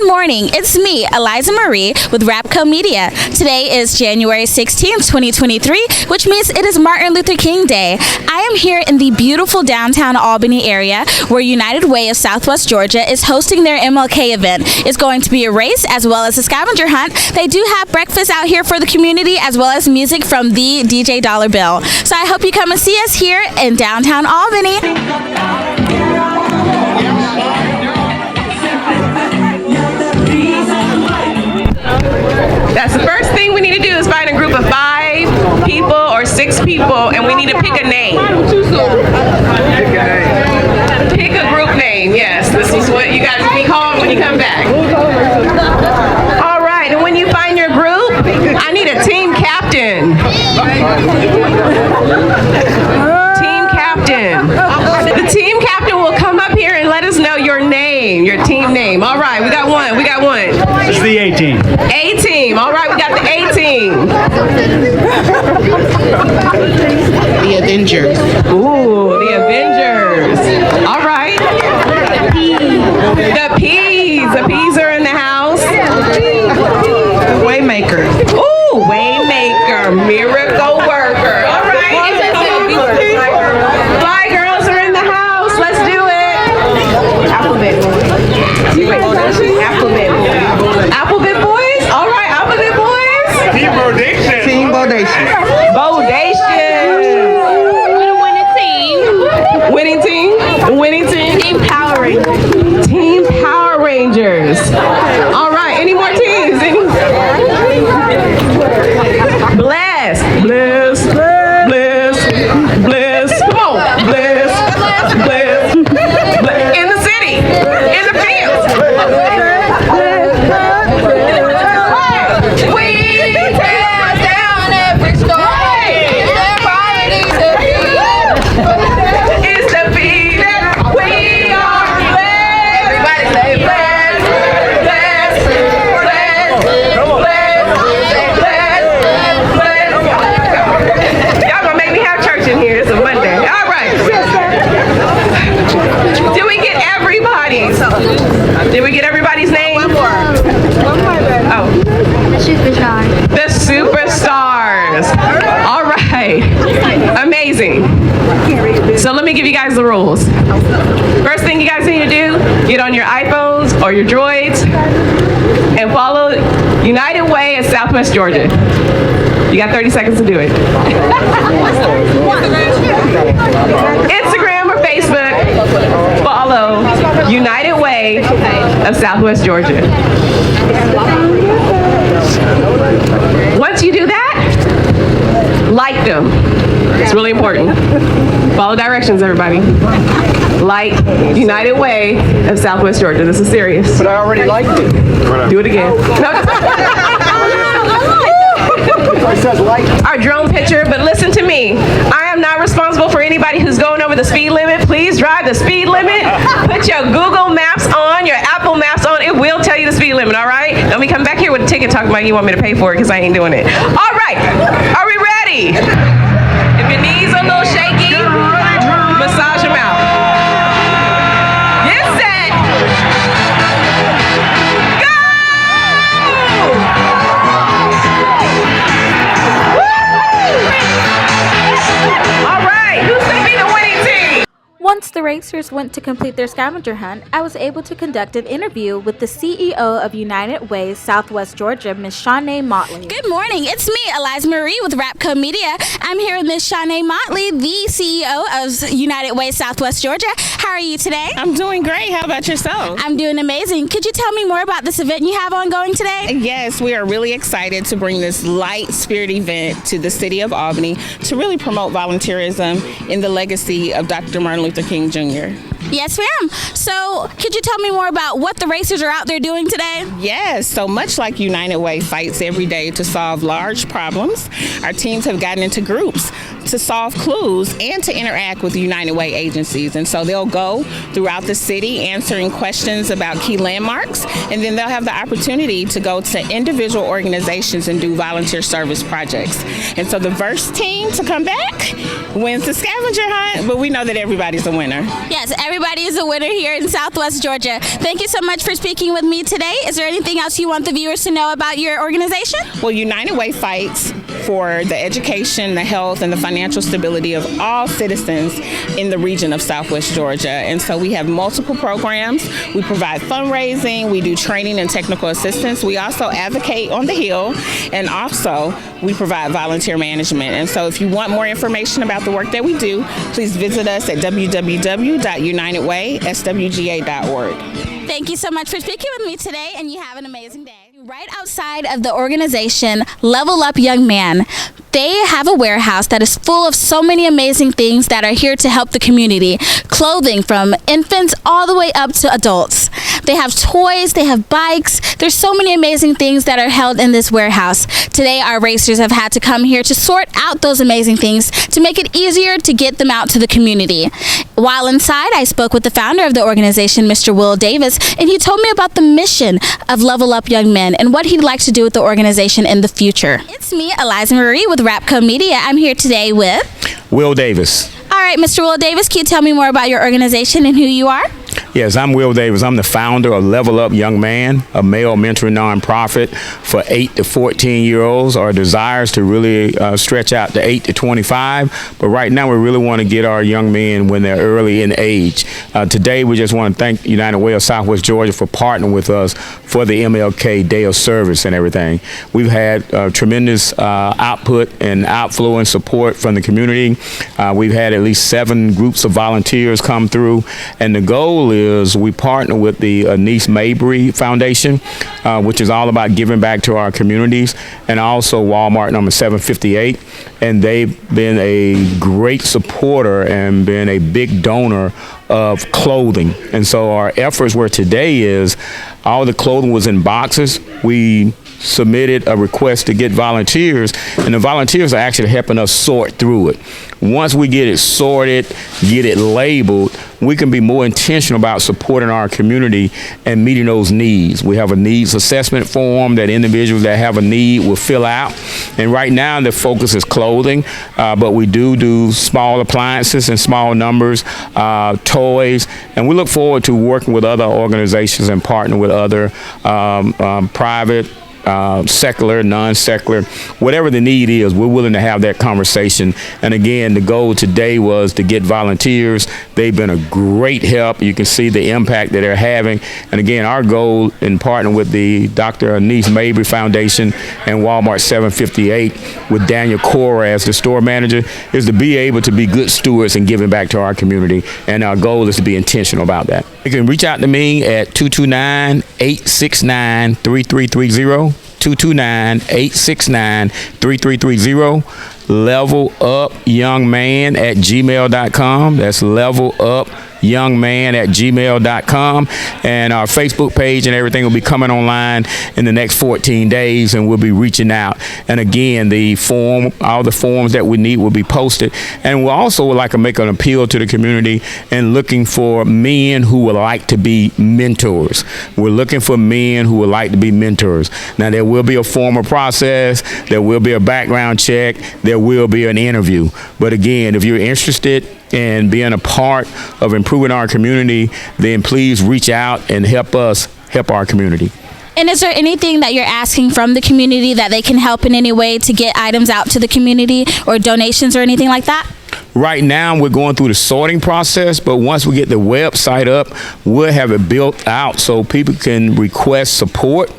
Good morning, it's me, Eliza Marie with RAPCO Media. Today is January 16th, 2023, which means it is Martin Luther King Day. I am here in the beautiful downtown Albany area where United Way of Southwest Georgia is hosting their MLK event. It's going to be a race as well as a scavenger hunt. They do have breakfast out here for the community as well as music from the DJ Dollar Bill. So I hope you come and see us here in downtown Albany. That's the first thing we need to do is find a group of 5 people or 6 people, and we need to pick a name. Pick a group name, yes. This is what you guys will be called when you come back. All right, and when you find your group, I need a team captain. Team captain. The team captain will come up here and let us know your name, your team name. All right, we got one. This is the A team. A team. All right, we got the A team. The Avengers. Ooh, the Avengers. All right. The P's. The P's are in the house. Waymaker. Ooh, Waymaker. Miracle worker. All right. Fly girls are in the house. Let's do it. Alphabet boys. Alphabet boys? All right, alphabet boys. Team Bodacious. Team Bodacious. Bodacious. Winning team. Winning team. Team Power Rangers. Team Power Rangers. All right, any more teams? Bless. Bless. Bless. Bless. Come on. Bless. Bless. Bless. In the city. In the fields. We tear down every story. It's the beat that we are blessed. Everybody say blessed, blessed, blessed, blessed, blessed. Y'all gonna make me have church in here. It's a Monday. All right. Did we get everybody's? Did we get everybody's name? One more. Oh. The Superstars. The Superstars. All right. Amazing. So let me give you guys the rules. First thing you guys need to do, get on your iPhones or your Droids and follow United Way of Southwest Georgia. You got 30 seconds to do it. Instagram or Facebook, follow United Way of Southwest Georgia. Once you do that, like them. It's really important. Follow directions, everybody. Like United Way of Southwest Georgia. This is serious. But I already liked it. Do it again. It says like. Our drone picture, but listen to me. I am not responsible for anybody who's going over the speed limit. Please drive the speed limit. Put your Google Maps on, your Apple Maps on. It will tell you the speed limit, all right? Don't be coming back here with a ticket talking about you want me to pay for it because I ain't doing it. All right, are we ready? If your knees are a little shaky, massage them out. Get set. Go! All right, who's going to be the winning team? Once the racers went to complete their scavenger hunt, I was able to conduct an interview with the CEO of United Way Southwest Georgia, Ms. Shaunae Motley. Good morning, it's me, Eliza Marie with RAPCO Media. I'm here with Ms. Shaunae Motley, the CEO of United Way Southwest Georgia. How are you today? I'm doing great. How about yourself? I'm doing amazing. Could you tell me more about this event you have ongoing today? Yes, we are really excited to bring this light spirit event to the city of Albany to really promote volunteerism in the legacy of Dr. Martin Luther King Jr. Yes, ma'am. So could you tell me more about what the racers are out there doing today? Yes, so much like United Way fights every day to solve large problems, our teams have gotten into groups to solve clues and to interact with United Way agencies. And so they'll go throughout the city answering questions about key landmarks, and then they'll have the opportunity to go to individual organizations and do volunteer service projects. And so the first team to come back wins the scavenger hunt, but we know that everybody's a winner. Yes, everybody is a winner here in Southwest Georgia. Thank you so much for speaking with me today. Is there anything else you want the viewers to know about your organization? Well, United Way fights for the education, the health, and the financial stability of all citizens in the region of Southwest Georgia. And so we have multiple programs. We provide fundraising, we do training and technical assistance. We also advocate on the Hill, and also we provide volunteer management. And so if you want more information about the work that we do, please visit us at www.unitedwayswga.org. Thank you so much for speaking with me today, and you have an amazing day. Right outside of the organization Level Up Young Man, they have a warehouse that is full of so many amazing things that are here to help the community. Clothing from infants all the way up to adults. They have toys, they have bikes. There's so many amazing things that are held in this warehouse. Today, our racers have had to come here to sort out those amazing things to make it easier to get them out to the community. While inside, I spoke with the founder of the organization, Mr. Will Davis, and he told me about the mission of Level Up Young Men and what he'd like to do with the organization in the future. It's me, Eliza Marie with RAPCO Media. I'm here today with Will Davis. All right, Mr. Will Davis, can you tell me more about your organization and who you are? Yes, I'm Will Davis. I'm the founder of Level Up Young Man, a male mentoring nonprofit for 8 to 14-year-olds or desires to really stretch out to 8 to 25. But right now, we really want to get our young men when they're early in age. Today, we just want to thank United Way of Southwest Georgia for partnering with us for the MLK Day of Service and everything. We've had tremendous output and outflow and support from the community. We've had at least 7 groups of volunteers come through, and the goal is we partner with the Eliza Marie Foundation, which is all about giving back to our communities, and also Walmart number 758. And they've been a great supporter and been a big donor of clothing. And so our efforts were today is all the clothing was in boxes. We submitted a request to get volunteers, and the volunteers are actually helping us sort through it. Once we get it sorted, get it labeled, we can be more intentional about supporting our community and meeting those needs. We have a needs assessment form that individuals that have a need will fill out. And right now the focus is clothing, but we do small appliances in small numbers, toys, and we look forward to working with other organizations and partnering with other private, secular, non-secular, whatever the need is, we're willing to have that conversation. And again, the goal today was to get volunteers. They've been a great help. You can see the impact that they're having. And again, our goal in partnering with the Dr. Eliza Marie Foundation and Walmart 758 with Daniel Cora as the store manager is to be able to be good stewards and giving back to our community. And our goal is to be intentional about that. You can reach out to me at 229-869-3330. 229-869-3330. levelupyoungman@gmail.com. That's levelupyoungman@gmail.com. And our Facebook page and everything will be coming online in the next 14 days, and we'll be reaching out. And again, the form, all the forms that we need will be posted. And we'll also like to make an appeal to the community and looking for men who would like to be mentors. We're looking for men who would like to be mentors. Now, there will be a formal process. There will be a background check. There will be an interview. But again, if you're interested in being a part of improving our community, then please reach out and help us help our community. And is there anything that you're asking from the community that they can help in any way to get items out to the community or donations or anything like that? Right now, we're going through the sorting process, but once we get the website up, we'll have it built out so people can request support.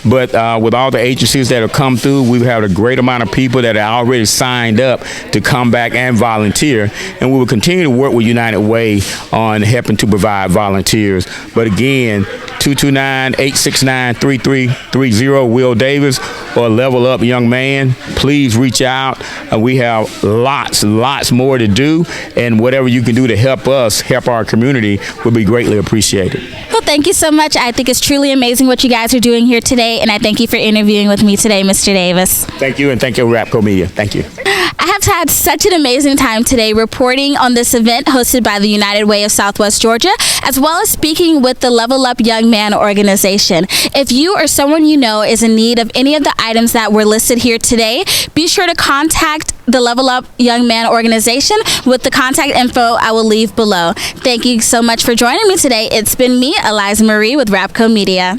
But with all the agencies that have come through, we've had a great amount of people that are already signed up to come back and volunteer. And we will continue to work with United Way on helping to provide volunteers. But again, 229-869-3330, Will Davis, or Level Up Young Man. Please reach out. We have lots more to do, and whatever you can do to help us help our community will be greatly appreciated. Well, thank you so much. I think it's truly amazing what you guys are doing here today, and I thank you for interviewing with me today, Mr. Davis. Thank you, and thank you, RAPCO Media. Thank you. I have had such an amazing time today reporting on this event hosted by the United Way of Southwest Georgia, as well as speaking with the Level Up Young Man organization. If you or someone you know is in need of any of the items that were listed here today, be sure to contact the Level Up Young Man organization with the contact info I will leave below. Thank you so much for joining me today. It's been me, Eliza Marie, with RAPCO Media.